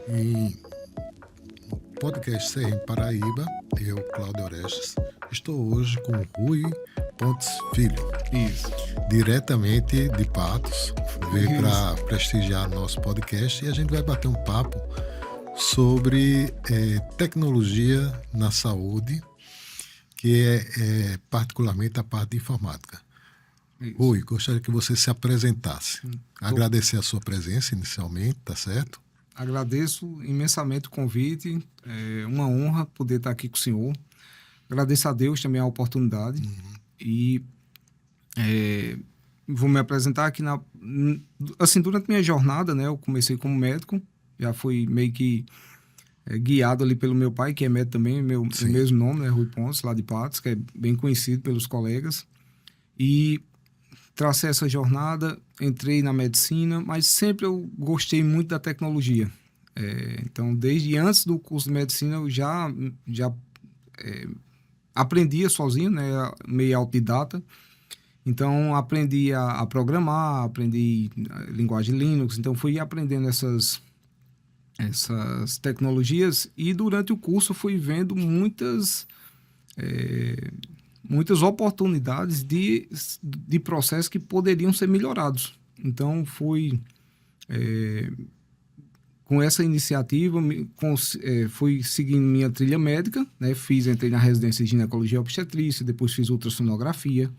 Em podcast CRM Paraíba, eu, Cláudio Orestes, estou hoje com Rui Pontes Filho, Isso. diretamente de Patos, veio para prestigiar nosso podcast e a gente vai bater um papo sobre tecnologia na saúde, que é particularmente a parte de informática. Isso. Rui, gostaria que você se apresentasse. Agradecer a sua presença inicialmente, tá certo? Agradeço imensamente o convite, é uma honra poder estar aqui com o senhor. Agradeço a Deus também a oportunidade. E vou me apresentar aqui durante minha jornada, né? Eu comecei como médico, já fui meio que guiado ali pelo meu pai, que é médico também, meu mesmo nome, né? Rui Pontes, lá de Patos, que é bem conhecido pelos colegas. E tracei essa jornada, entrei na medicina, mas sempre eu gostei muito da tecnologia. Então, desde antes do curso de medicina, eu já aprendia sozinho, né, meio autodidata. Então, aprendi a programar, aprendi a linguagem Linux. Então, fui aprendendo essas tecnologias e durante o curso fui vendo muitas oportunidades de processos que poderiam ser melhorados. Então, fui com essa iniciativa, fui seguindo minha trilha médica, né? Entrei na residência de ginecologia e obstetrícia, depois fiz ultrassonografia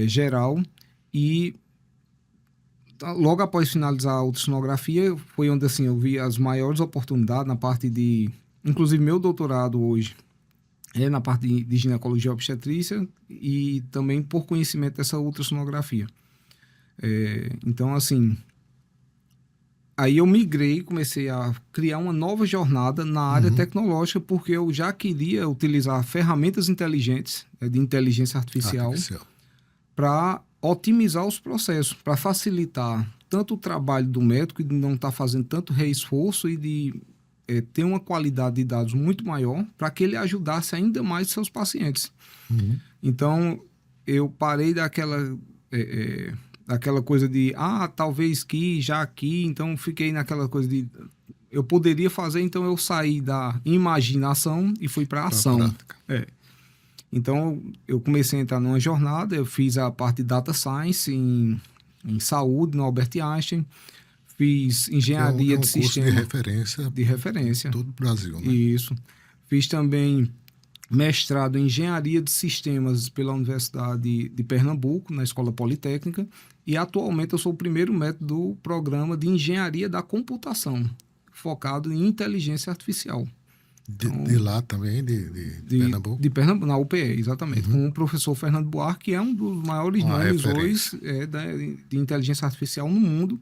geral e logo após finalizar a ultrassonografia foi onde assim, eu vi as maiores oportunidades na parte de... Inclusive, meu doutorado hoje é na parte de ginecologia e obstetrícia e também por conhecimento dessa ultrassonografia. Então, assim, aí eu migrei, comecei a criar uma nova jornada na área tecnológica, porque eu já queria utilizar ferramentas inteligentes, de inteligência artificial. Para otimizar os processos, para facilitar tanto o trabalho do médico, de não estar fazendo tanto reesforço e de ter uma qualidade de dados muito maior, para que ele ajudasse ainda mais seus pacientes. Então, eu parei daquela coisa de, talvez já aqui, então fiquei naquela coisa de, eu poderia fazer, então eu saí da imaginação e fui para a ação. Então, eu comecei a entrar numa jornada, eu fiz a parte de Data Science em saúde, no Albert Einstein, fiz engenharia de sistema. De referência. Em todo o Brasil, né? Isso. Fiz também mestrado em engenharia de sistemas pela Universidade de Pernambuco, na Escola Politécnica, e atualmente eu sou o primeiro médico do programa de engenharia da computação, focado em inteligência artificial. De lá também, de Pernambuco? De Pernambuco, na UPE, exatamente. Com o professor Fernando Buarque, que é um dos maiores nomes hoje de inteligência artificial no mundo,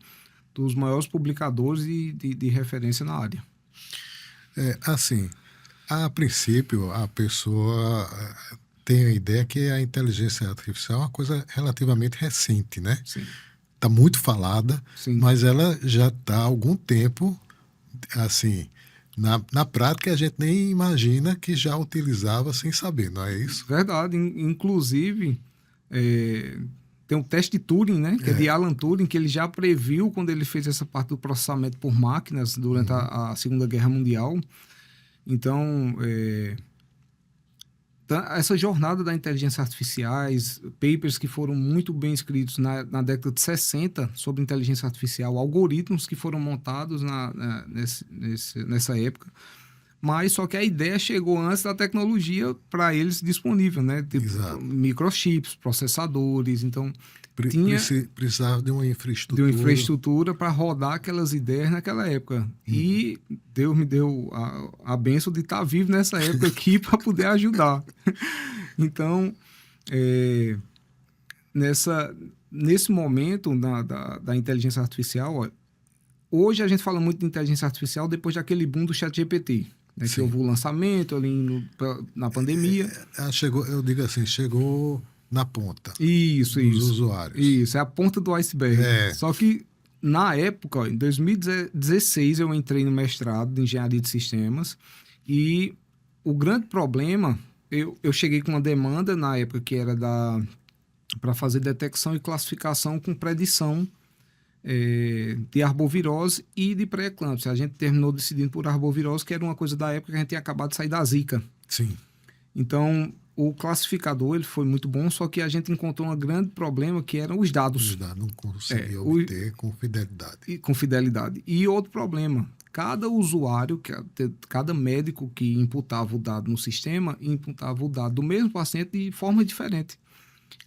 dos maiores publicadores de referência na área. Assim, a princípio, a pessoa tem a ideia que a inteligência artificial é uma coisa relativamente recente, né? Sim. Está muito falada, Sim. mas ela já está há algum tempo, assim... Na prática, a gente nem imagina que já utilizava sem saber, não é isso? Verdade. Inclusive, tem um teste de Turing, né? Que é de Alan Turing, que ele já previu quando ele fez essa parte do processamento por máquinas durante a Segunda Guerra Mundial. Então, essa jornada da inteligência artificiais, papers que foram muito bem escritos na década de 60 sobre inteligência artificial, algoritmos que foram montados nessa época, mas só que a ideia chegou antes da tecnologia para eles disponível, né? Tipo, microchips, processadores, então precisava de uma infraestrutura para rodar aquelas ideias naquela época. E Deus me deu a bênção de estar vivo nessa época aqui para poder ajudar. Então, nesse momento da inteligência artificial, hoje a gente fala muito de inteligência artificial depois daquele boom do ChatGPT, né, que houve o lançamento ali na pandemia. Eu digo assim, chegou na ponta dos usuários. Isso, é a ponta do iceberg. Só que, na época, em 2016, eu entrei no mestrado de engenharia de sistemas e o grande problema, eu cheguei com uma demanda na época que era para fazer detecção e classificação com predição de arbovirose e de pré-eclâmpsia. A gente terminou decidindo por arbovirose, que era uma coisa da época que a gente tinha acabado de sair da Zika. Sim. Então, o classificador ele foi muito bom, só que a gente encontrou um grande problema, que eram os dados. Os dados não conseguia obter com fidelidade. Com fidelidade. E outro problema, cada usuário, cada médico que imputava o dado no sistema, imputava o dado do mesmo paciente de forma diferente.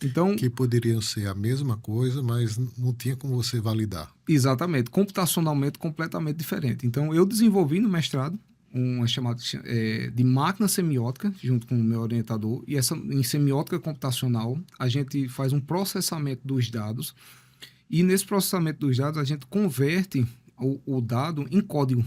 Então, que poderiam ser a mesma coisa, mas não tinha como você validar. Exatamente, computacionalmente completamente diferente. Então, eu desenvolvi no mestrado uma chamada de máquina semiótica, junto com o meu orientador, e em semiótica computacional, a gente faz um processamento dos dados, e nesse processamento dos dados, a gente converte o dado em código,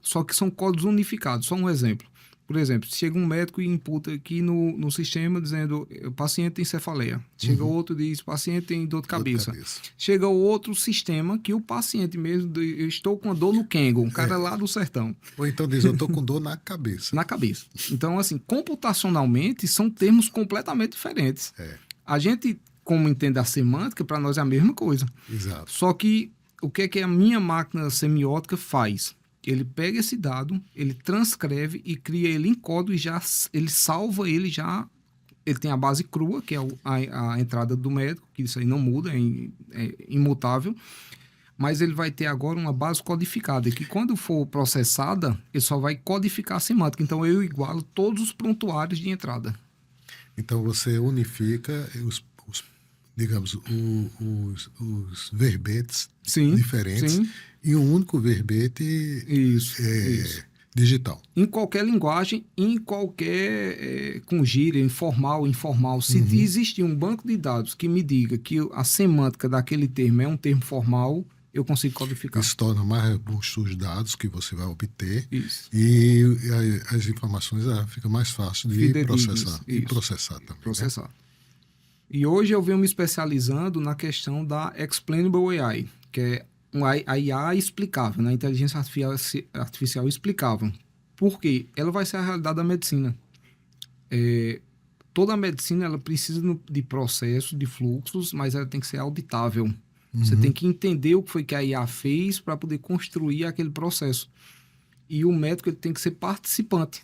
só que são códigos unificados. Só um exemplo. Por exemplo, chega um médico e imputa aqui no sistema dizendo o paciente tem cefaleia. Chega outro e diz o paciente tem dor de cabeça. Chega outro sistema que o paciente mesmo, eu estou com dor no Kengo, um cara lá do sertão. Ou então diz, eu estou com dor na cabeça. Na cabeça. Então, assim, computacionalmente são termos completamente diferentes. A gente, como entende a semântica, para nós é a mesma coisa. Exato. Só que o que é que a minha máquina semiótica faz? Ele pega esse dado, ele transcreve e cria ele em código e ele salva ele já. Ele tem a base crua, que é a entrada do médico, que isso aí não muda, é imutável. Mas ele vai ter agora uma base codificada, que quando for processada, ele só vai codificar a semântica. Então eu igualo todos os prontuários de entrada. Então você unifica digamos, os verbetes diferentes em um único verbete isso. digital. Em qualquer linguagem, em qualquer com gíria, informal. Se existir um banco de dados que me diga que a semântica daquele termo é um termo formal, eu consigo codificar. Isso torna mais robustos os dados que você vai obter. Isso. E as informações ficam mais fáceis de processar. Isso. E processar também. Processar. Né? E hoje eu venho me especializando na questão da Explainable AI, que é a IA explicável, né? Inteligência artificial explicável. Por quê? Ela vai ser a realidade da medicina. Toda a medicina ela precisa de processos, de fluxos, mas ela tem que ser auditável. Você tem que entender o que foi que a IA fez para poder construir aquele processo. E o médico ele tem que ser participante.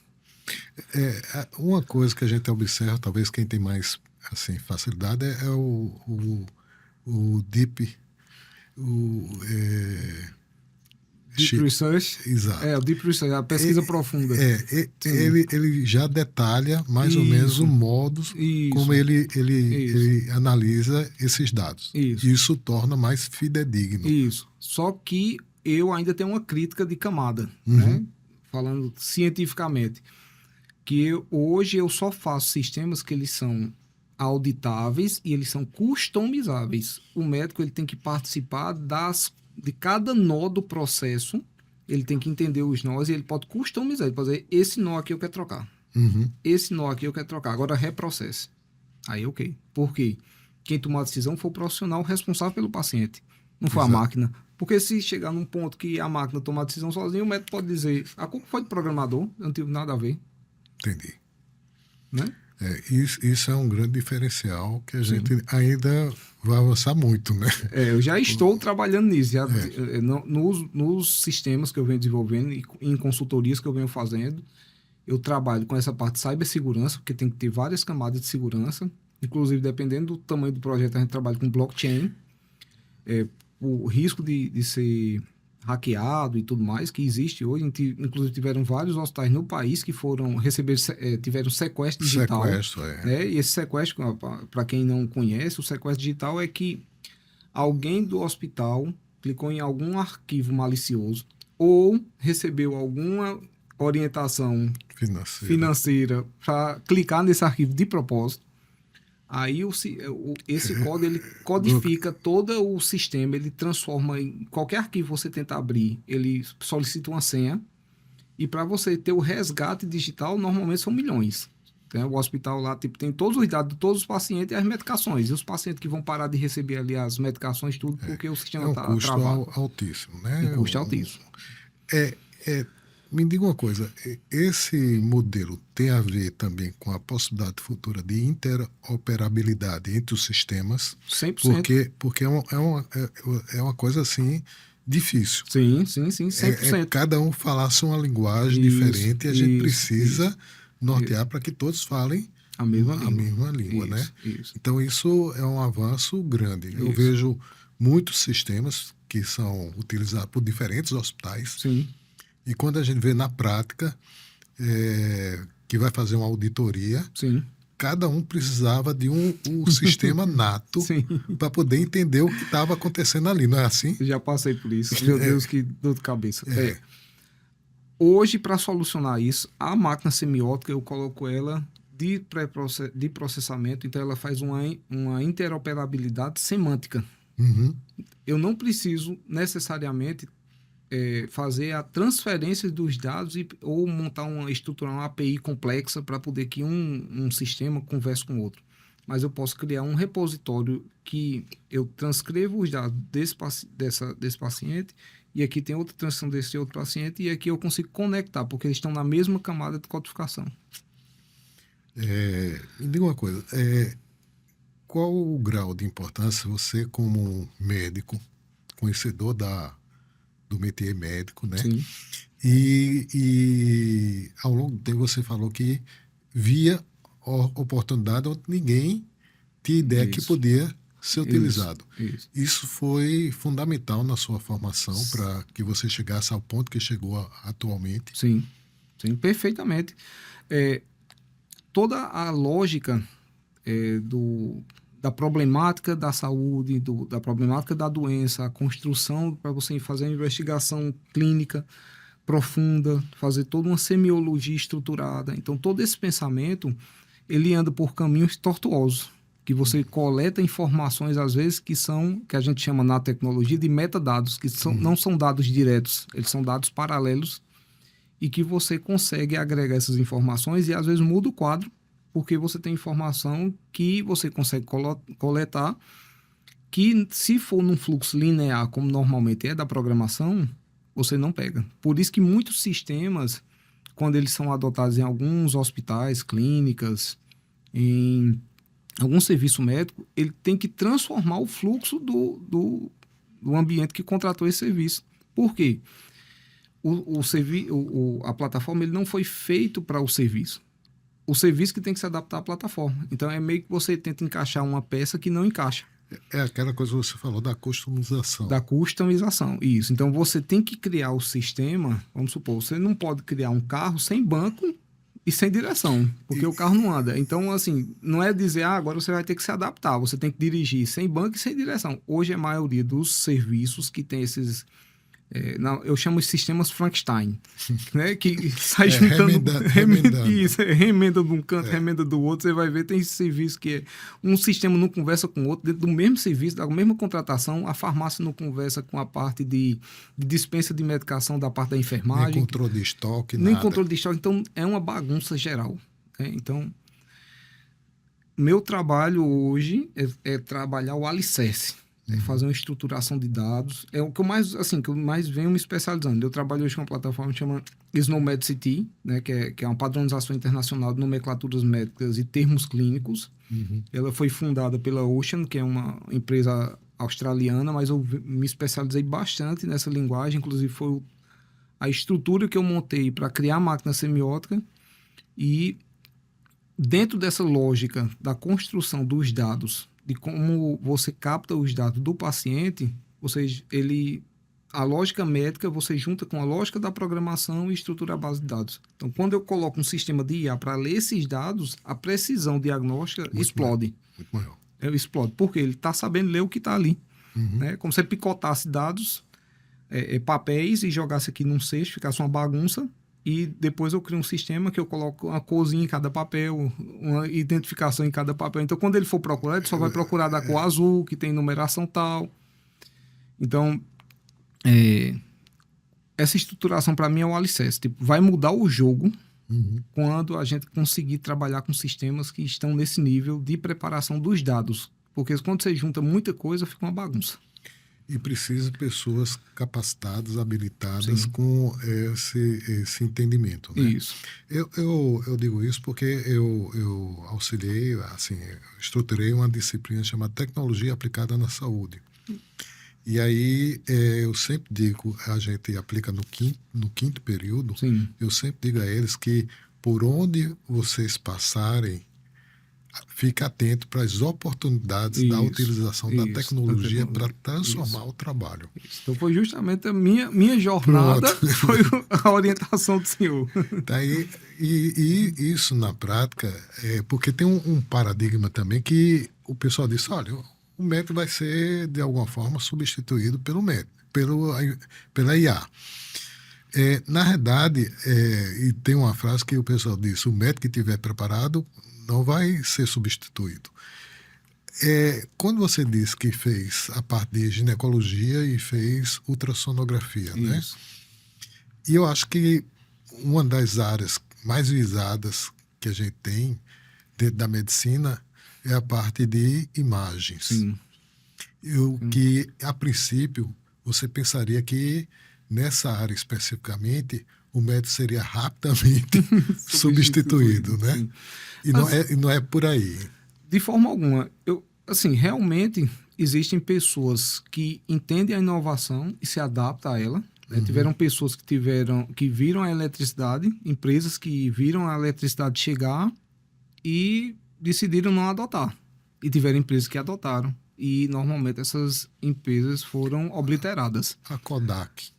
Uma coisa que a gente observa, talvez quem tem mais assim, facilidade é o Deep Research. Exato. O Deep Research, a pesquisa profunda. Ele já detalha mais ou menos o modo como ele analisa esses dados. Isso torna mais fidedigno. Isso. Só que eu ainda tenho uma crítica de camada, né? Falando cientificamente. Que hoje eu só faço sistemas que eles são auditáveis e eles são customizáveis. O médico ele tem que participar de cada nó do processo, ele tem que entender os nós e ele pode customizar. Ele pode dizer, esse nó aqui eu quero trocar. Esse nó aqui eu quero trocar. Agora reprocesse. Aí ok. Por quê? Quem tomou a decisão foi o profissional responsável pelo paciente. Não foi a máquina. Porque se chegar num ponto que a máquina tomar a decisão sozinha, o médico pode dizer, a culpa foi do programador, eu não tive nada a ver. Entendi. Né? Isso é um grande diferencial que a gente ainda vai avançar muito, né? Eu já estou trabalhando nisso. Nos sistemas que eu venho desenvolvendo e em consultorias que eu venho fazendo, eu trabalho com essa parte de cibersegurança, porque tem que ter várias camadas de segurança. Inclusive, dependendo do tamanho do projeto, a gente trabalha com blockchain. O risco de ser hackeado e tudo mais, que existe hoje. Inclusive, tiveram vários hospitais no país que tiveram sequestro digital. Né? E esse sequestro, para quem não conhece, o sequestro digital é que alguém do hospital clicou em algum arquivo malicioso ou recebeu alguma orientação financeira para clicar nesse arquivo de propósito. Aí esse código ele codifica todo o sistema, ele transforma em qualquer arquivo que você tenta abrir, ele solicita uma senha, e para você ter o resgate digital, normalmente são milhões. Então, o hospital lá tem todos os dados de todos os pacientes e as medicações, e os pacientes que vão parar de receber ali as medicações, tudo, porque o sistema está travado. Altíssimo, né? Um custo altíssimo. Me diga uma coisa, esse modelo tem a ver também com a possibilidade futura de interoperabilidade entre os sistemas, 100%. porque é uma coisa assim difícil. Sim, sim, sim, É 100%. cada um falasse uma linguagem Isso, diferente e a gente isso, precisa isso, nortear isso. para que todos falem A mesma a língua. mesma língua, né? Isso. Então isso é um avanço grande. Eu Isso. vejo muitos sistemas que são utilizados por diferentes hospitais Sim, e quando a gente vê na prática que vai fazer uma auditoria, sim, cada um precisava de um sistema nato sim. para poder entender o que estava acontecendo ali, não é assim? Eu já passei por isso. Meu Deus, que dor de cabeça. É. Hoje, para solucionar isso, a máquina semiótica, eu coloco ela de processamento, então ela faz uma interoperabilidade semântica. Uhum. Eu não preciso necessariamente fazer a transferência dos dados ou estruturar uma API complexa para poder que um sistema converse com o outro. Mas eu posso criar um repositório que eu transcrevo os dados desse paciente e aqui tem outra transição desse outro paciente e aqui eu consigo conectar, porque eles estão na mesma camada de codificação. Me diga uma coisa, qual o grau de importância você, como médico, conhecedor do métier médico, né? Sim. E ao longo do tempo você falou que via oportunidade onde ninguém tinha ideia que Isso. podia ser utilizado. Isso. Isso foi fundamental na sua formação para que você chegasse ao ponto que chegou atualmente. Sim, sim, perfeitamente. Toda a lógica da problemática da saúde, da problemática da doença, a construção para você fazer uma investigação clínica profunda, fazer toda uma semiologia estruturada. Então, todo esse pensamento, ele anda por caminhos tortuosos, que você coleta informações, às vezes, que a gente chama na tecnologia de metadados, que não são dados diretos, eles são dados paralelos, e que você consegue agregar essas informações e, às vezes, muda o quadro, porque você tem informação que você consegue coletar, que se for num fluxo linear, como normalmente é da programação, você não pega. Por isso que muitos sistemas, quando eles são adotados em alguns hospitais, clínicas, em algum serviço médico, ele tem que transformar o fluxo do ambiente que contratou esse serviço. Por quê? A plataforma ele não foi feito para o serviço. O serviço que tem que se adaptar à plataforma. Então, é meio que você tenta encaixar uma peça que não encaixa. É aquela coisa que você falou da customização. Da customização, isso. Então, você tem que criar o sistema, vamos supor, você não pode criar um carro sem banco e sem direção, porque o carro não anda. Então, assim, não é dizer, agora você vai ter que se adaptar, você tem que dirigir sem banco e sem direção. Hoje, a maioria dos serviços que tem esses... eu chamo de sistemas Frankenstein, né? Que sai juntando... Remendando. Isso, remenda de um canto, remenda do outro. Você vai ver, tem esse serviço que um sistema não conversa com o outro. Dentro do mesmo serviço, da mesma contratação, a farmácia não conversa com a parte de dispensa de medicação da parte da enfermagem. Nem controle de estoque, nem nada. controle de estoque. Então, é uma bagunça geral. Né? Então, meu trabalho hoje é trabalhar o alicerce. Fazer uma estruturação de dados. É o que eu mais venho me especializando. Eu trabalho hoje com uma plataforma que chama SNOMED-CT, né, que é uma padronização internacional de nomenclaturas médicas e termos clínicos. Ela foi fundada pela Ocean, que é uma empresa australiana, mas eu me especializei bastante nessa linguagem. Inclusive, foi a estrutura que eu montei para criar a máquina semiótica. E dentro dessa lógica da construção dos dados, de como você capta os dados do paciente, a lógica médica você junta com a lógica da programação e estrutura a base de dados. Então, quando eu coloco um sistema de IA para ler esses dados, a precisão diagnóstica explode. Muito maior. Explode, porque ele está sabendo ler o que está ali. Né? Como se você picotasse dados, papéis e jogasse aqui num cesto, ficasse uma bagunça. E depois eu crio um sistema que eu coloco uma corzinha em cada papel, uma identificação em cada papel. Então, quando ele for procurar, ele só vai procurar da cor azul, que tem numeração tal. Então, essa estruturação para mim é o alicerce. Tipo, vai mudar o jogo quando a gente conseguir trabalhar com sistemas que estão nesse nível de preparação dos dados. Porque quando você junta muita coisa, fica uma bagunça. E precisa de pessoas capacitadas, habilitadas Sim. com esse entendimento, né? Isso. Eu digo isso porque eu auxiliei, assim, eu estruturei uma disciplina chamada Tecnologia Aplicada na Saúde. E aí eu sempre digo, a gente aplica no quinto período, Sim. eu sempre digo a eles que por onde vocês passarem, fique atento para as oportunidades da utilização da tecnologia para transformar o trabalho. Isso. Então foi justamente a minha jornada, foi a orientação do senhor. Daí, e isso na prática, porque tem um paradigma também que o pessoal diz, olha, o médico vai ser de alguma forma substituído pelo médico, pela IA. Na verdade, e tem uma frase que o pessoal diz, o médico que estiver preparado não vai ser substituído. Quando você diz que fez a parte de ginecologia e fez ultrassonografia, né? E eu acho que uma das áreas mais visadas que a gente tem dentro da medicina é a parte de imagens. Sim. Que, a princípio, você pensaria que nessa área especificamente o médico seria rapidamente substituído, né? Sim. E não é por aí. De forma alguma. Assim, realmente existem pessoas que entendem a inovação e se adaptam a ela. Né? Tiveram pessoas que viram a eletricidade, empresas que viram a eletricidade chegar e decidiram não adotar. E tiveram empresas que adotaram. E normalmente essas empresas foram obliteradas. A Kodak.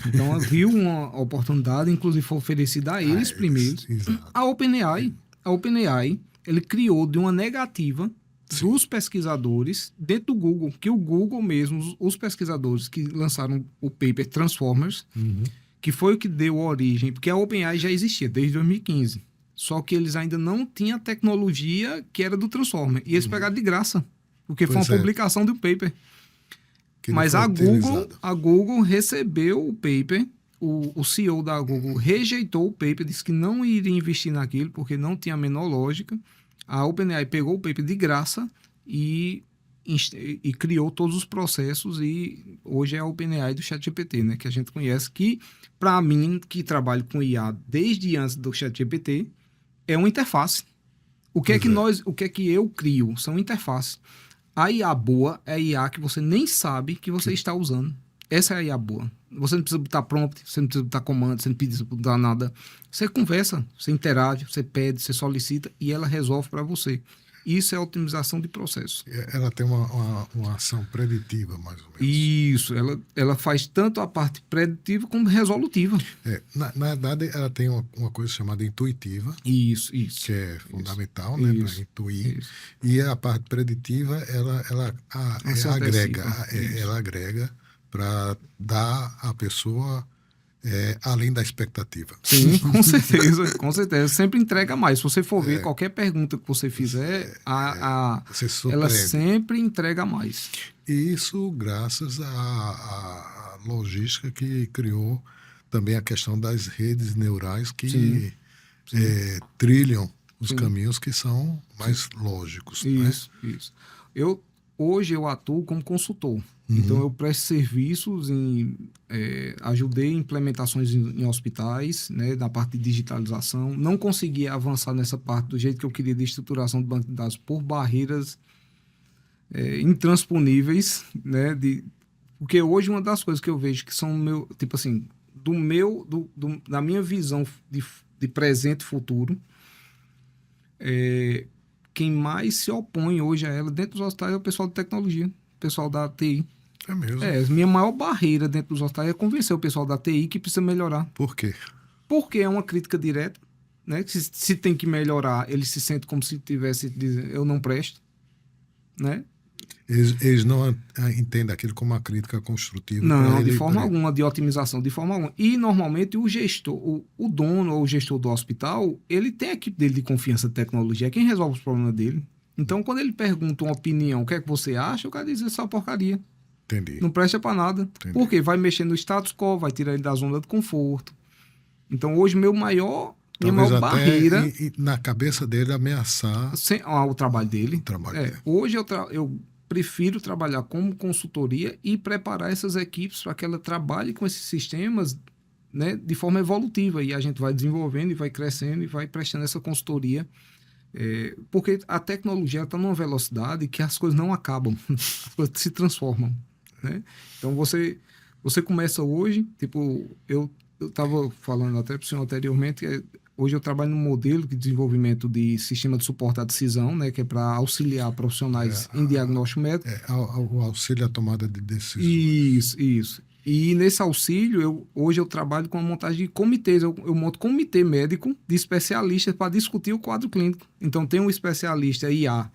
Então, ela viu uma oportunidade, inclusive foi oferecida a eles primeiros. Exato. A OpenAI, ele criou de uma negativa dos pesquisadores dentro do Google, que o Google mesmo, os pesquisadores que lançaram o paper Transformers, que foi o que deu origem, porque a OpenAI já existia desde 2015, só que eles ainda não tinham a tecnologia que era do Transformer, e eles pegaram de graça, porque foi uma publicação de um paper. Mas a Google recebeu o paper, o CEO da Google rejeitou o paper, disse que não iria investir naquilo, porque não tinha a menor lógica. A OpenAI pegou o paper de graça e criou todos os processos, e hoje é a OpenAI do ChatGPT, né, que a gente conhece, que, para mim, que trabalho com IA desde antes do ChatGPT, é uma interface. O que é que eu crio? São interfaces. A IA boa é a IA que você nem sabe que você está usando. Essa é a IA boa. Você não precisa botar prompt, você não precisa botar comando, você não precisa botar nada. Você conversa, você interage, você pede, você solicita e ela resolve para você. Isso é otimização de processo. Ela tem uma ação preditiva, mais ou menos. Isso, ela faz tanto a parte preditiva como resolutiva. Na verdade, ela tem uma coisa chamada intuitiva. Isso. Que é fundamental, né, para intuir. Isso. E a parte preditiva, ela agrega para dar à pessoa além da expectativa. Sim, com certeza. Sempre entrega mais. Se você for ver qualquer pergunta que você fizer, ela sempre entrega mais. E isso graças à logística que criou também a questão das redes neurais que trilham os caminhos que são mais lógicos. Isso. Hoje eu atuo como consultor. Então, eu presto serviços, ajudei em implementações em hospitais, né, na parte de digitalização. Não consegui avançar nessa parte do jeito que eu queria de estruturação de banco de dados por barreiras intransponíveis, né, porque hoje uma das coisas que eu vejo que são tipo assim, da minha visão de presente e futuro, quem mais se opõe hoje a ela dentro dos hospitais é o pessoal de tecnologia, o pessoal da TI. É mesmo? A minha maior barreira dentro dos hospitais é convencer o pessoal da TI que precisa melhorar. Por quê? Porque é uma crítica direta, né? Que se tem que melhorar, ele se sente como se tivesse dizendo, eu não presto, né? Eles não entendem aquilo como uma crítica construtiva. Não, de forma alguma, de otimização, de forma alguma. E, normalmente, o gestor, o dono ou o gestor do hospital, ele tem a equipe dele de confiança de tecnologia, é quem resolve os problemas dele. Então, quando ele pergunta uma opinião, o que é que você acha, o cara diz, essa porcaria. Entendi. Não presta para nada. Entendi. Por quê? Vai mexer no status quo, vai tirar ele da zona de conforto. Então, hoje, minha maior barreira... E na cabeça dele ameaçar... o trabalho dele. Dele. Hoje, prefiro trabalhar como consultoria e preparar essas equipes para que ela trabalhe com esses sistemas, né, de forma evolutiva. E a gente vai desenvolvendo e vai crescendo e vai prestando essa consultoria. Porque a tecnologia está numa velocidade que as coisas não acabam, as coisas se transformam, né? Então, você começa hoje, tipo, eu estava falando até para o senhor anteriormente, hoje eu trabalho num modelo de desenvolvimento de sistema de suporte à decisão, né, que é para auxiliar profissionais em diagnóstico médico. O auxílio à tomada de decisões. Isso. E nesse auxílio, hoje eu trabalho com a montagem de comitês. Eu monto comitê médico de especialistas para discutir o quadro clínico. Então, tem um especialista IA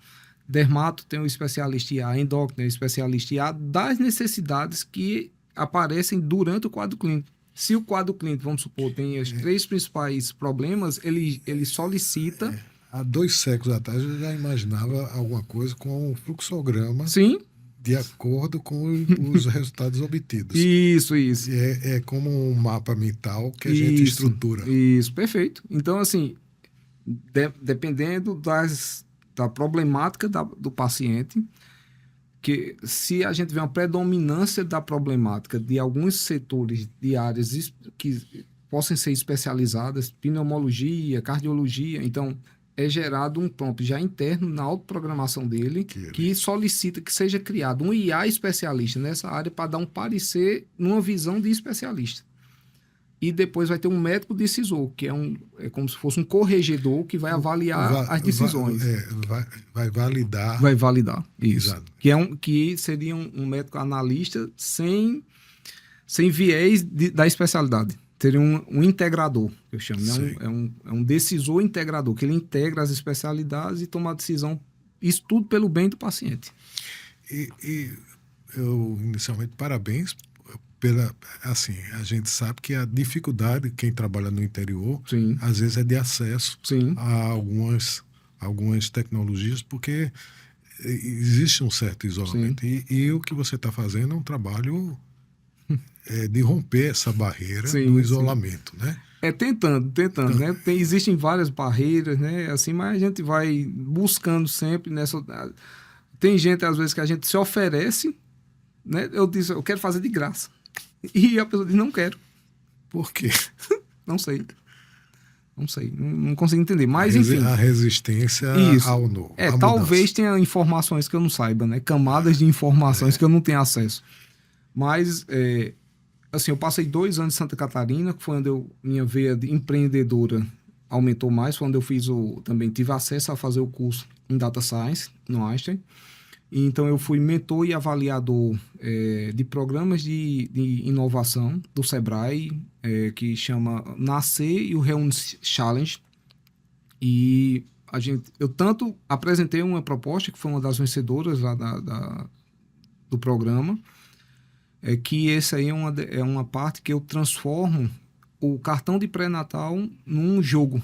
dermato, tem um especialista IA endócrino, tem um especialista IA das necessidades que aparecem durante o quadro clínico. Se o quadro clínico, vamos supor, tem os 3 principais problemas, ele solicita... Há 2 séculos atrás eu já imaginava alguma coisa com um fluxograma. Sim. De acordo com os resultados obtidos. Isso. É como um mapa mental que a gente estrutura. Isso, perfeito. Então, assim, dependendo da problemática do paciente, que se a gente vê uma predominância da problemática de alguns setores de áreas que possam ser especializadas, pneumologia, cardiologia, então é gerado um prompt já interno na autoprogramação dele que solicita que seja criado um IA especialista nessa área para dar um parecer numa visão de especialista. E depois vai ter um médico decisor, que é como se fosse um corregedor que vai avaliar as decisões. Vai validar. Vai validar, isso. Exato. Que seria um médico analista sem viés da especialidade. Seria um integrador, que eu chamo. Né? É um decisor integrador, que ele integra as especialidades e toma a decisão, isso tudo pelo bem do paciente. E eu, inicialmente, parabéns assim, a gente sabe que a dificuldade, quem trabalha no interior, Sim. às vezes é de acesso Sim. a algumas tecnologias, porque existe um certo isolamento. E o que você está fazendo é um trabalho... de romper essa barreira do isolamento, né? Tentando, né? Existem várias barreiras, né? Assim, mas a gente vai buscando sempre nessa... Tem gente, às vezes, que a gente se oferece, né? Eu disse, eu quero fazer de graça. E a pessoa diz, não quero. Por quê? Não sei. Não consigo entender. Mas, enfim... A resistência ao novo. Talvez tenha informações que eu não saiba, né? Camadas de informações que eu não tenho acesso. Mas... assim, eu passei 2 anos em Santa Catarina, que foi onde minha veia de empreendedora aumentou mais, foi onde eu também tive acesso a fazer o curso em Data Science, no Einstein. E, então, eu fui mentor e avaliador de programas de inovação do Sebrae, que chama Nascer e o Reúne Challenge. E eu tanto apresentei uma proposta, que foi uma das vencedoras lá do programa, que esse aí é uma parte que eu transformo o cartão de pré-natal num jogo.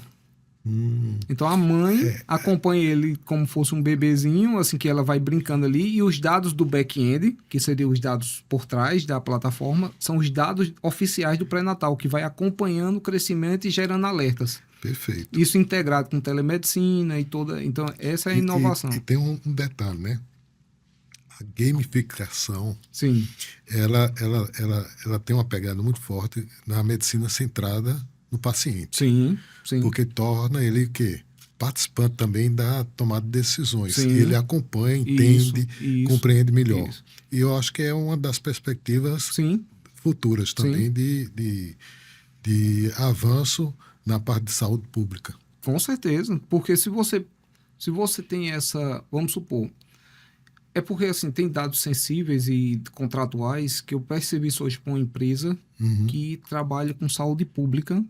Então a mãe acompanha ele como fosse um bebezinho, assim, que ela vai brincando ali, e os dados do back-end, que seriam os dados por trás da plataforma, são os dados oficiais do pré-natal, que vai acompanhando o crescimento e gerando alertas. Perfeito. Isso integrado com telemedicina e toda... Então essa é a inovação. E tem um detalhe, né? A gamificação, Sim. ela tem uma pegada muito forte na medicina centrada no paciente. Sim. Porque torna ele participante também da tomada de decisões. Sim. Ele acompanha, entende, compreende melhor. Isso. E eu acho que é uma das perspectivas futuras também de avanço na parte de saúde pública. Com certeza. Porque se você tem essa... Vamos supor... É porque, assim, tem dados sensíveis e contratuais que eu percebi isso hoje para uma empresa que trabalha com saúde pública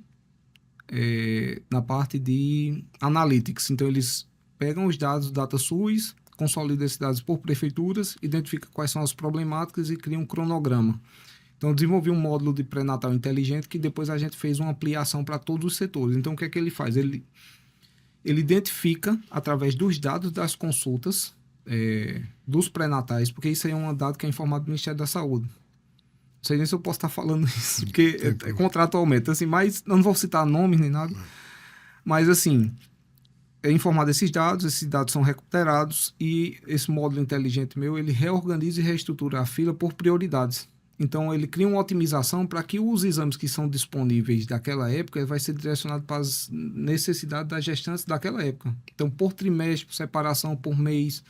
na parte de analytics. Então, eles pegam os dados do DataSUS, consolidam esses dados por prefeituras, identificam quais são as problemáticas e criam um cronograma. Então, eu desenvolvi um módulo de pré-natal inteligente que depois a gente fez uma ampliação para todos os setores. Então, o que é que ele faz? Ele identifica, através dos dados das consultas, dos pré-natais, porque isso aí é um dado que é informado do Ministério da Saúde. Não sei nem se eu posso estar falando isso, porque contratualmente, assim, mas eu não vou citar nomes nem nada, mas assim, é informado esses dados são recuperados e esse módulo inteligente meu, ele reorganiza e reestrutura a fila por prioridades. Então, ele cria uma otimização para que os exames que são disponíveis daquela época vai ser direcionado para as necessidades das gestantes daquela época. Então, por trimestre, por separação, por mês,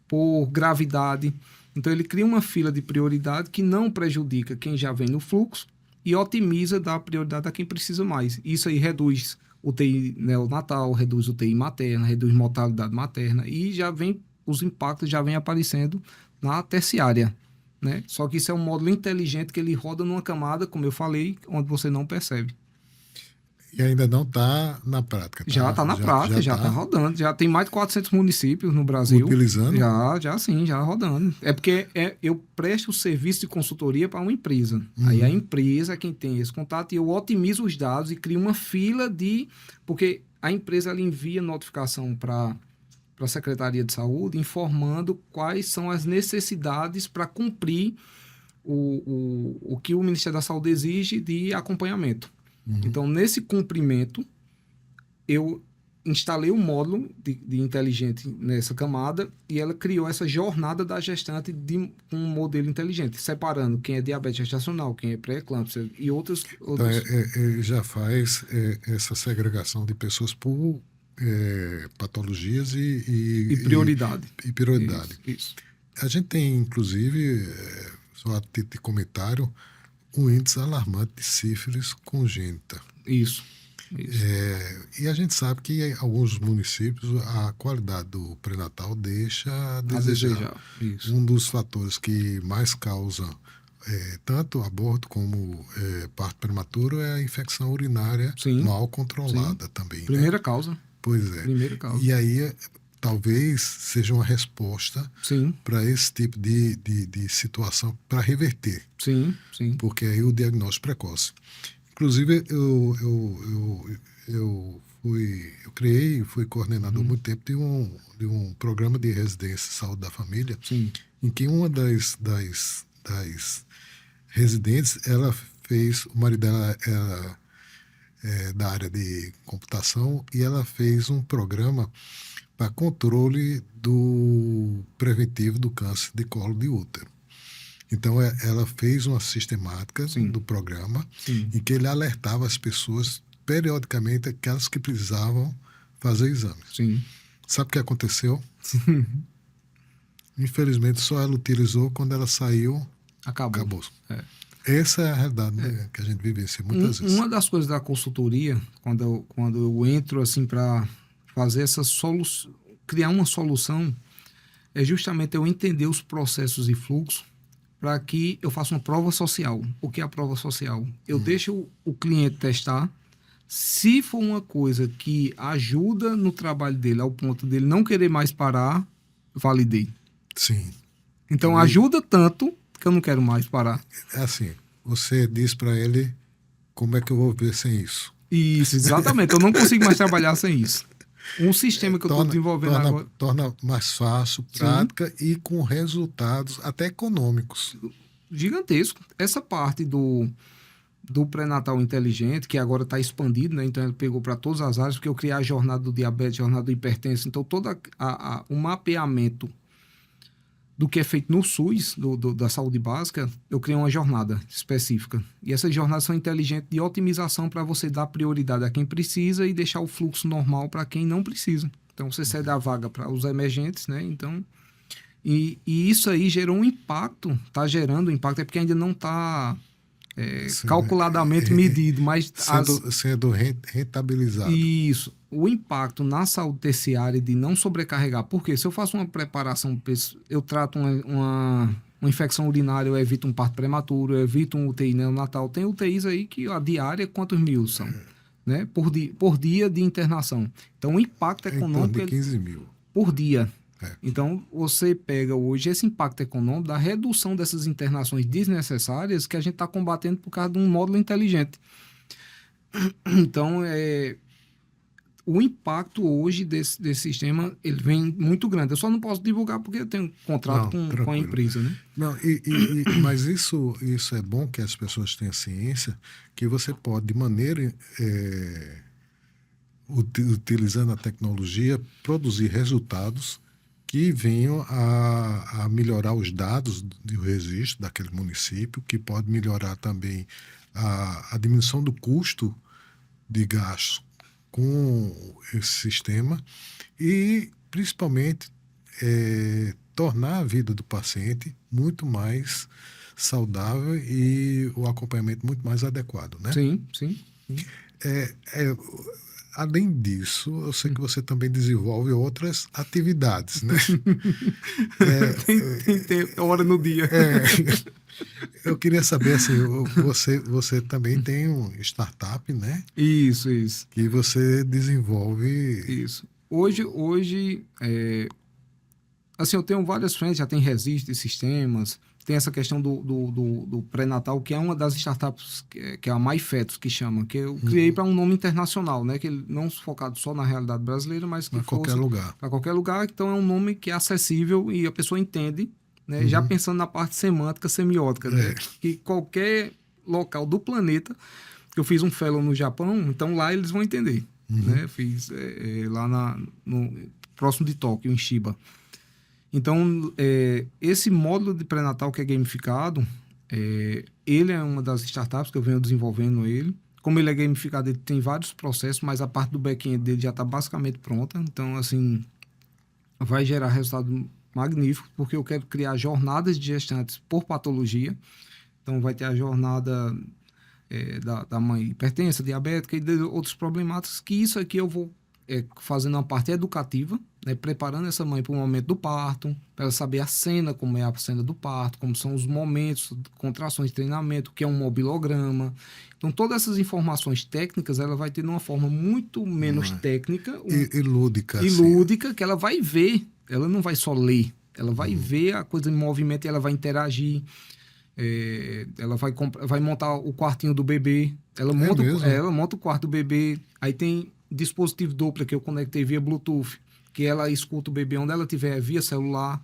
por gravidade. Então, ele cria uma fila de prioridade que não prejudica quem já vem no fluxo e otimiza, dá prioridade a quem precisa mais. Isso aí reduz UTI neonatal, reduz UTI materna, reduz mortalidade materna e já vem, os impactos já vêm aparecendo na terciária. Né? Só que isso é um módulo inteligente que ele roda numa camada, como eu falei, onde você não percebe. E ainda não está na prática. Já está na prática, já está rodando. Já tem mais de 400 municípios no Brasil. Utilizando? Já rodando. É porque eu presto o serviço de consultoria para uma empresa. Aí a empresa é quem tem esse contato e eu otimizo os dados e crio uma fila de... Porque a empresa ela envia notificação para a Secretaria de Saúde informando quais são as necessidades para cumprir o que o Ministério da Saúde exige de acompanhamento. Então, nesse cumprimento, eu instalei um módulo de inteligente nessa camada e ela criou essa jornada da gestante com um modelo inteligente, separando quem é diabetes gestacional, quem é pré-eclâmpsia e outros... Então, já faz essa segregação de pessoas por patologias e prioridade. E prioridade. Isso. A gente tem, inclusive, só a título de comentário, um índice alarmante de sífilis congênita. Isso. E a gente sabe que em alguns municípios a qualidade do pré-natal deixa a desejar. Isso. Um dos fatores que mais causa tanto aborto como parto prematuro é a infecção urinária mal controlada também. Primeira causa. Pois é. Primeira causa. E aí talvez seja uma resposta para esse tipo de situação, para reverter. Sim. Porque aí o diagnóstico precoce. Inclusive, eu fui coordenador muito tempo de um programa de residência de saúde da família, em que uma das residentes, ela fez, o marido dela era da área de computação e ela fez um programa para controle do preventivo do câncer de colo de útero. Então, ela fez uma sistemática do programa em que ele alertava as pessoas periodicamente, aquelas que precisavam fazer exames. Sabe o que aconteceu? Infelizmente, só ela utilizou quando ela saiu, acabou. Essa é a realidade que a gente vivencia muitas vezes. Uma das coisas da consultoria, quando eu entro assim para fazer essa solução, criar uma solução, é justamente eu entender os processos e fluxos para que eu faça uma prova social. O que é a prova social? Eu deixo o cliente testar. Se for uma coisa que ajuda no trabalho dele, ao ponto dele não querer mais parar, validei. Sim. Então, ajuda tanto que eu não quero mais parar. É assim, você diz para ele como é que eu vou ver sem isso. Isso, exatamente. Eu não consigo mais trabalhar sem isso. Um sistema que eu estou desenvolvendo agora... Torna mais fácil, prática e com resultados até econômicos. Gigantesco. Essa parte do pré-natal inteligente, que agora está expandido, né? Então ele pegou para todas as áreas, porque eu criei a jornada do diabetes, a jornada do hipertenso, então todo o mapeamento do que é feito no SUS, da saúde básica, eu criei uma jornada específica. E essas jornadas são inteligentes de otimização para você dar prioridade a quem precisa e deixar o fluxo normal para quem não precisa. Então, você cede a vaga para os emergentes, né? Então, e isso aí gerou um impacto, está gerando um impacto, é porque ainda não está calculadamente medido, mas... Sendo rentabilizado. Isso. O impacto na saúde terciária de não sobrecarregar. Porque se eu faço uma preparação, eu trato uma infecção urinária, eu evito um parto prematuro, eu evito um UTI neonatal. Tem UTIs aí que a diária, quantos mil são? Né? Por dia de internação. Então, o impacto econômico... Então, de 15 mil. Por dia. Então, você pega hoje esse impacto econômico da redução dessas internações desnecessárias que a gente está combatendo por causa de um módulo inteligente. Então, o impacto hoje desse sistema, ele vem muito grande. Eu só não posso divulgar porque eu tenho contrato com a empresa, né? Não, mas isso é bom que as pessoas tenham ciência que você pode, de maneira utilizando a tecnologia, produzir resultados que venham a melhorar os dados do registro daquele município, que pode melhorar também a diminuição do custo de gasto com esse sistema e, principalmente, tornar a vida do paciente muito mais saudável e o acompanhamento muito mais adequado, né? Sim, sim. Além disso, eu sei que você também desenvolve outras atividades, né? Tem hora no dia. Eu queria saber, assim, você também tem um startup, né? Isso. Que você desenvolve... Isso. Hoje assim, eu tenho várias frentes, já tem registros, sistemas, tem essa questão do pré-natal, que é uma das startups, que é a MyFetos, que chama, que eu criei para um nome internacional, né? Que ele não focado só na realidade brasileira, mas que Para qualquer lugar. Para qualquer lugar. Então, é um nome que é acessível e a pessoa entende, né? Já pensando na parte semântica, semiótica, né? Que qualquer local do planeta, que eu fiz um fellow no Japão, então lá eles vão entender, né? Fiz lá próximo de Tóquio, em Shiba. Então, esse módulo de pré-natal que é gamificado, ele é uma das startups que eu venho desenvolvendo ele. Como ele é gamificado, ele tem vários processos, mas a parte do back-end dele já está basicamente pronta. Então, assim, vai gerar resultado magnífico, porque eu quero criar jornadas de gestantes por patologia. Então, vai ter a jornada da mãe hipertensa, diabética e de outros problemáticos, que isso aqui eu vou fazendo uma parte educativa, né, preparando essa mãe para o momento do parto, para ela saber a cena, como é a cena do parto, como são os momentos, contrações de treinamento, o que é um mobilograma. Então, todas essas informações técnicas, ela vai ter de uma forma muito menos técnica e lúdica. E lúdica, que ela vai ver, ela não vai só ler, ela vai ver a coisa em movimento e ela vai interagir. Ela vai montar o quartinho do bebê, ela monta o quarto do bebê, aí tem dispositivo Doppler que eu conectei via Bluetooth, que ela escuta o bebê onde ela estiver via celular.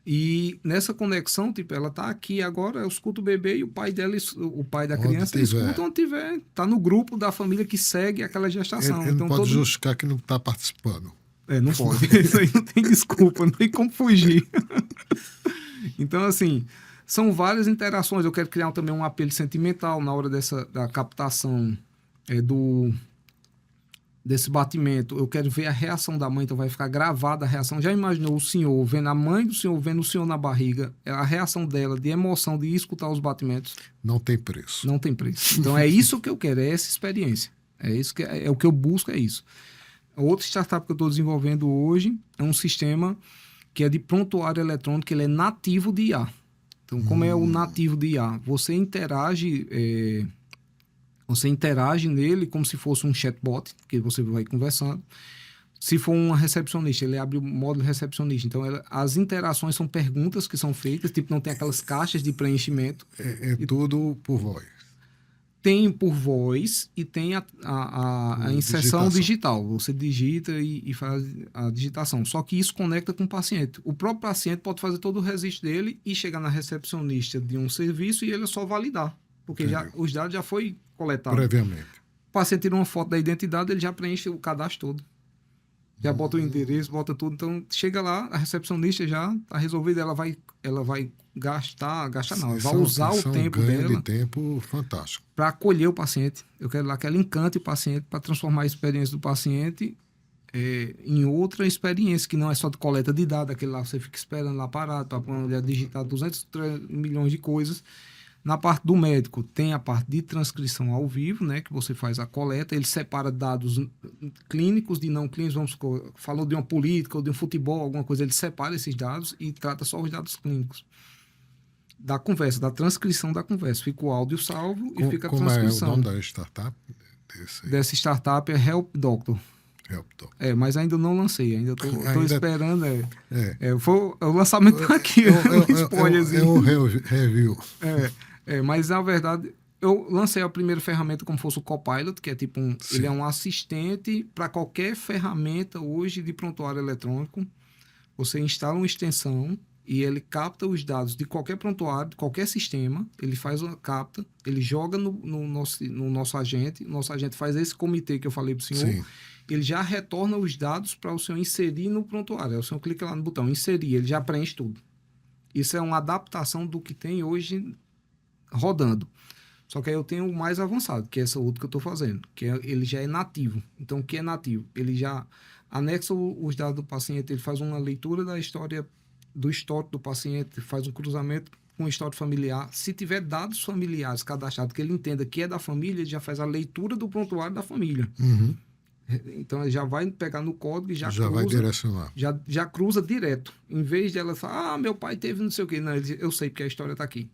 E nessa conexão, tipo, ela tá aqui agora, eu escuto o bebê e o pai dela, o pai da criança, escuta onde tiver. Tá no grupo da família que segue aquela gestação. Ele então, não pode justificar que não tá participando. Não pode. Isso aí não tem desculpa, não tem como fugir. Então, assim, são várias interações. Eu quero criar também um apelo sentimental na hora da captação desse batimento. Eu quero ver a reação da mãe, então vai ficar gravada a reação. Já imaginou o senhor vendo a mãe do senhor, vendo o senhor na barriga, a reação dela de emoção de escutar os batimentos? Não tem preço. Não tem preço. Então é isso que eu quero, é essa experiência. É isso que é o que eu busco, é isso. Outra startup que eu estou desenvolvendo hoje é um sistema que é de prontuário eletrônico, ele é nativo de IA. Então, como é o nativo de IA? Você interage nele como se fosse um chatbot, que você vai conversando. Se for uma recepcionista, ele abre o módulo recepcionista. Então, as interações são perguntas que são feitas, tipo, não tem aquelas caixas de preenchimento. Tudo por voz. Tem por voz e tem a inserção digital. Você digita e faz a digitação. Só que isso conecta com o paciente. O próprio paciente pode fazer todo o registro dele e chegar na recepcionista de um serviço e ele só validar. Porque os dados já foi coletados. Previamente. O paciente tira uma foto da identidade, ele já preenche o cadastro todo. Já bota o endereço, bota tudo. Então, chega lá, a recepcionista já está resolvida. Ela vai gastar não. Ela vai usar o tempo dela. De tempo fantástico. Para acolher o paciente. Eu quero lá que ela encante o paciente para transformar a experiência do paciente em outra experiência, que não é só de coleta de dados, aquele lá você fica esperando lá parado para digitar 200 milhões de coisas. Na parte do médico, tem a parte de transcrição ao vivo, né, que você faz a coleta, ele separa dados clínicos de não clínicos, falou de uma política ou de um futebol, alguma coisa, ele separa esses dados e trata só os dados clínicos. Da conversa, da transcrição da conversa. Fica o áudio salvo e fica a transcrição. Como é o nome da startup? Dessa startup é Help Doctor. Mas ainda não lancei, ainda estou esperando. O lançamento tá aqui, spoilerzinho. É um review. Mas na verdade, eu lancei a primeira ferramenta como fosse o Copilot, que é tipo ele é um assistente para qualquer ferramenta hoje de prontuário eletrônico. Você instala uma extensão e ele capta os dados de qualquer prontuário, de qualquer sistema, ele faz uma capta, ele joga no nosso agente, o nosso agente faz esse comitê que eu falei para o senhor, Sim. ele já retorna os dados para o senhor inserir no prontuário. Aí o senhor clica lá no botão inserir, ele já preenche tudo. Isso é uma adaptação do que tem hoje rodando. Só que aí eu tenho o mais avançado, que é essa outra que eu estou fazendo, ele já é nativo. Então, o que é nativo? Ele já anexa os dados do paciente, ele faz uma leitura da história, do histórico do paciente, faz um cruzamento com o histórico familiar. Se tiver dados familiares cadastrados que ele entenda que é da família, ele já faz a leitura do prontuário da família. Uhum. Então, ele já vai pegar no código e já Já cruza, vai direcionar. já cruza direto. Em vez de ela falar, meu pai teve não sei o quê. Não, eu sei porque a história está aqui.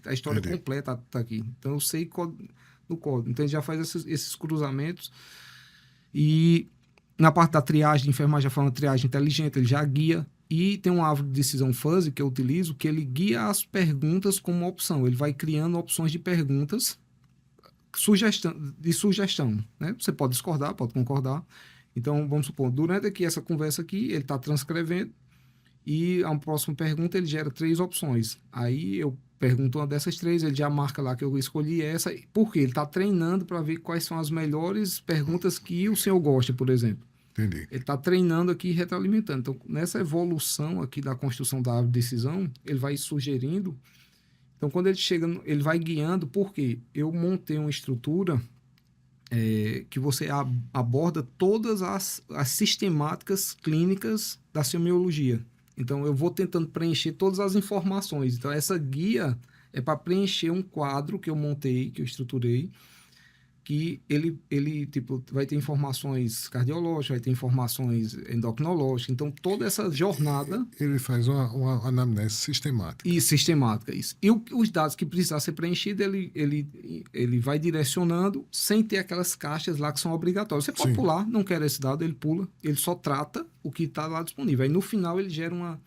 A história Entendi. completa está aqui. Então, eu sei no código. Então, ele já faz esses cruzamentos. E na parte da triagem, de enfermagem, já faz uma triagem inteligente, ele já guia. E tem uma árvore de decisão fuzzy que eu utilizo, que ele guia as perguntas como opção. Ele vai criando opções de perguntas de sugestão. Né? Você pode discordar, pode concordar. Então, vamos supor, durante aqui essa conversa aqui, ele está transcrevendo e a próxima pergunta ele gera 3 opções. Aí eu pergunto uma dessas 3, ele já marca lá que eu escolhi essa. Por quê? Ele está treinando para ver quais são as melhores perguntas que o senhor gosta, por exemplo. Entendi. Ele está treinando aqui e retroalimentando. Então, nessa evolução aqui da construção da árvore de decisão, ele vai sugerindo. Então, quando ele chega, ele vai guiando, porque eu montei uma estrutura que você aborda todas as sistemáticas clínicas da semiologia. Então, eu vou tentando preencher todas as informações. Então, essa guia é para preencher um quadro que eu montei, que eu estruturei, que ele tipo, vai ter informações cardiológicas, vai ter informações endocrinológicas. Então, toda essa jornada... Ele faz uma anamnese sistemática. E sistemática, isso. E os dados que precisar ser preenchidos, ele vai direcionando sem ter aquelas caixas lá que são obrigatórias. Você pode Sim. pular, não quer esse dado, ele pula. Ele só trata o que está lá disponível. Aí, no final, ele gera uma...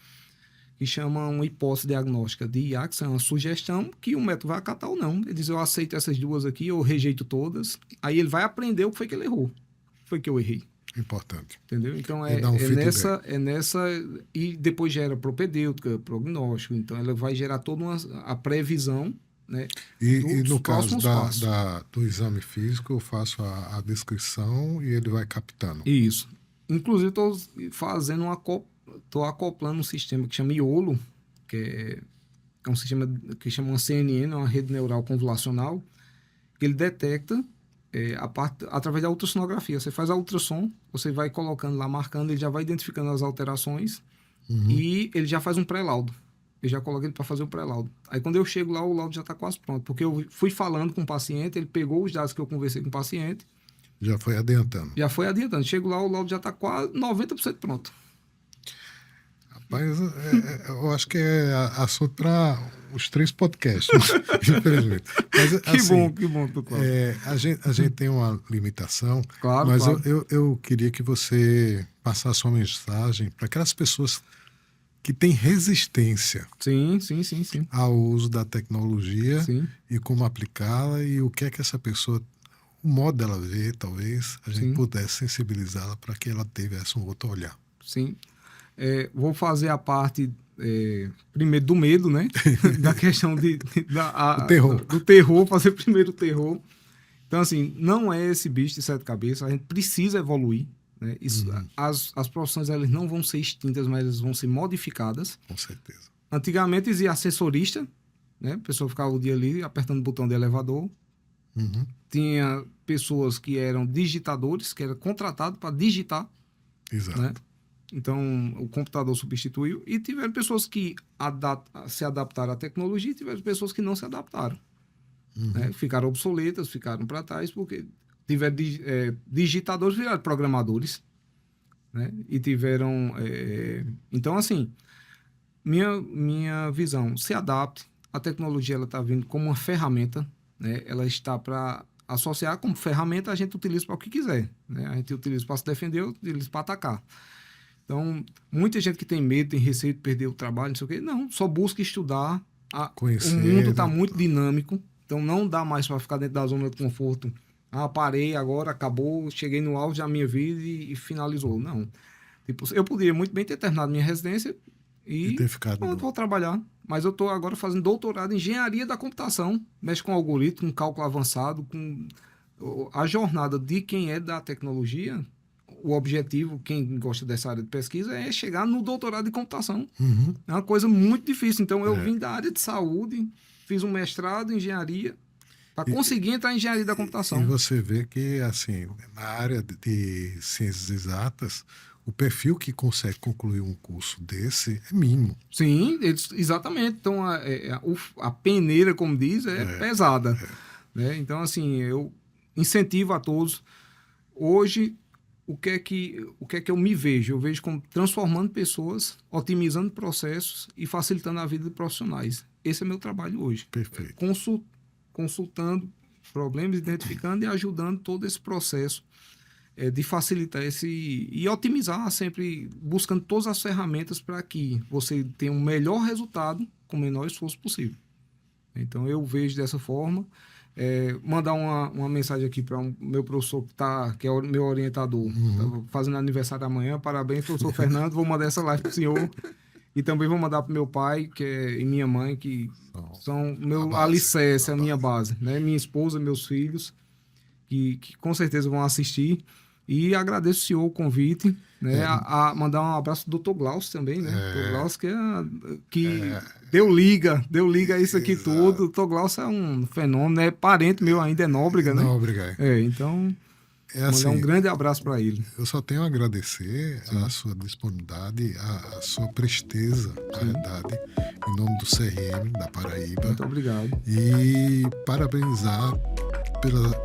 que chama uma hipótese diagnóstica de IA, que é uma sugestão que o médico vai acatar ou não. Ele diz, eu aceito essas duas aqui, eu rejeito todas. Aí ele vai aprender o que foi que ele errou. Foi que eu errei. Importante. Entendeu? Então, E dá um feedback. nessa... E depois gera propedêutica, prognóstico. Então, ela vai gerar toda a previsão, né? E dos no caso próximos passos. do exame físico, eu faço a descrição e ele vai captando. Isso. Inclusive, estou fazendo estou acoplando um sistema que chama IOLO, que é um sistema que chama uma CNN, uma rede neural convolucional, que ele detecta através da ultrassonografia. Você faz a ultrassom, você vai colocando lá, marcando, ele já vai identificando as alterações e ele já faz um pré-laudo. Eu já coloco ele para fazer o pré-laudo. Aí, quando eu chego lá, o laudo já está quase pronto, porque eu fui falando com o paciente, ele pegou os dados que eu conversei com o paciente. Já foi adiantando. Já foi adiantando. Chego lá, o laudo já está quase 90% pronto. Rapaz, eu acho que é assunto para os 3 podcasts, infelizmente. Mas, Que bom, Cláudio. a gente tem uma limitação, Claro, mas claro. eu queria que você passasse uma mensagem para aquelas pessoas que têm resistência Sim. ao uso da tecnologia Sim. e como aplicá-la e o que é que essa pessoa, o modo dela ver, talvez, a gente Sim. pudesse sensibilizá-la para que ela tivesse um outro olhar. Sim. Vou fazer a parte, primeiro, do medo, né? Da questão do terror, fazer primeiro o terror. Então, assim, não é esse bicho de 7 cabeças, a gente precisa evoluir. Né? As profissões, elas não vão ser extintas, mas elas vão ser modificadas. Com certeza. Antigamente existia assessorista, né? A pessoa ficava o dia ali apertando o botão de elevador. Tinha pessoas que eram digitadores, que eram contratados para digitar. Exato. Né? Então, o computador substituiu. E tiveram pessoas que se adaptaram à tecnologia e tiveram pessoas que não se adaptaram. Né? Ficaram obsoletas, ficaram para trás, porque tiveram digitadores, viraram programadores. Né? E tiveram... Então, assim, minha visão, se adapte. A tecnologia está vindo como uma ferramenta. Né? Ela está para associar como ferramenta, a gente utiliza para o que quiser. Né? A gente utiliza para se defender, utiliza para atacar. Então, muita gente que tem medo, tem receio de perder o trabalho, não sei o quê. Não, só busca estudar. Conhecer, o mundo está né? muito dinâmico, então não dá mais para ficar dentro da zona de conforto. Parei agora, acabou, cheguei no auge da minha vida e finalizou. Não. Tipo, eu poderia muito bem ter terminado minha residência E tem ficado pronto, vou trabalhar. Mas eu estou agora fazendo doutorado em engenharia da computação. Mexe com algoritmo, com cálculo avançado, com a jornada de quem é da tecnologia. O objetivo, quem gosta dessa área de pesquisa, é chegar no doutorado de computação. Uhum. É uma coisa muito difícil. Então, eu vim da área de saúde, fiz um mestrado em engenharia, para conseguir entrar em engenharia da computação. E você vê que, assim, na área de ciências exatas, o perfil que consegue concluir um curso desse é mínimo. Sim, exatamente. Então, a peneira, como diz, é pesada. Né? Então, assim, eu incentivo a todos. Hoje, o que é que eu me vejo? Eu vejo como transformando pessoas, otimizando processos e facilitando a vida de profissionais. Esse é meu trabalho hoje. Perfeito. Consultando problemas, identificando e ajudando todo esse processo de facilitar e otimizar, sempre buscando todas as ferramentas para que você tenha um melhor resultado com o menor esforço possível. Então, eu vejo dessa forma. Mandar uma mensagem aqui para o meu professor que é o meu orientador, tá fazendo aniversário amanhã. Parabéns, professor Fernando. Vou mandar essa live para o senhor. E também vou mandar para meu pai e minha mãe, que são meu alicerce, a minha base. Né? Minha esposa, meus filhos, que com certeza vão assistir. E agradeço o senhor o convite, né? A mandar um abraço do Dr. Glaucio também, né? Dr. Glaucio que deu liga a isso aqui tudo. O Dr. Glaucio é um fenômeno, é parente meu ainda, é Nóbrega, né? Nóbrega. Então, assim, mandar um grande abraço para ele. Eu só tenho a agradecer a sua disponibilidade, a sua presteza, na verdade, em nome do CRM da Paraíba. Muito obrigado. E parabenizar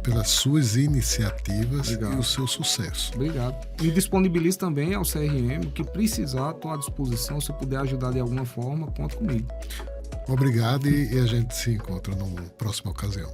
pelas suas iniciativas e o seu sucesso. Obrigado. Me disponibilizo também ao CRM, que precisar, estou à disposição. Se puder ajudar de alguma forma, conta comigo. Obrigado e a gente se encontra numa próxima ocasião.